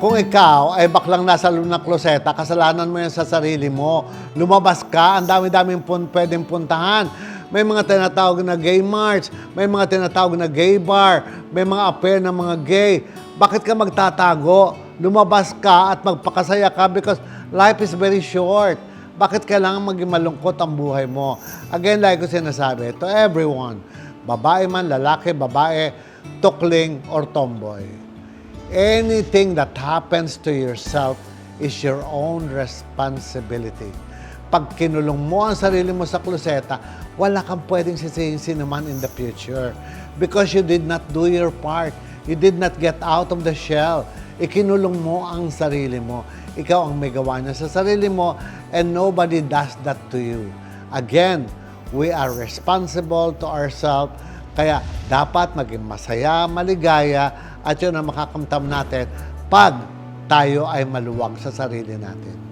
Kung ikaw ay baklang nasa loob ng kloseta, kasalanan mo yan sa sarili mo. Lumabas ka, ang dami-daming pwedeng puntahan. May mga tinatawag na gay march, may mga tinatawag na gay bar, may mga affair ng mga gay. Bakit ka magtatago? Lumabas ka at magpakasaya ka because life is very short. Bakit kailangan maging malungkot ang buhay mo? Again, like ko sinasabi, to everyone, babae man, lalaki, babae, tukling, or tomboy. Anything that happens to yourself is your own responsibility. Pag kinulong mo ang sarili mo sa kloseta, wala kang pwedeng sisihin sinuman in the future. Because you did not do your part. You did not get out of the shell. Ikinulong mo ang sarili mo. Ikaw ang may gawa niya sa sarili mo and nobody does that to you. Again, we are responsible to ourselves. Kaya dapat maging masaya, maligaya, at yun ang makakamtam natin pag tayo ay maluwag sa sarili natin.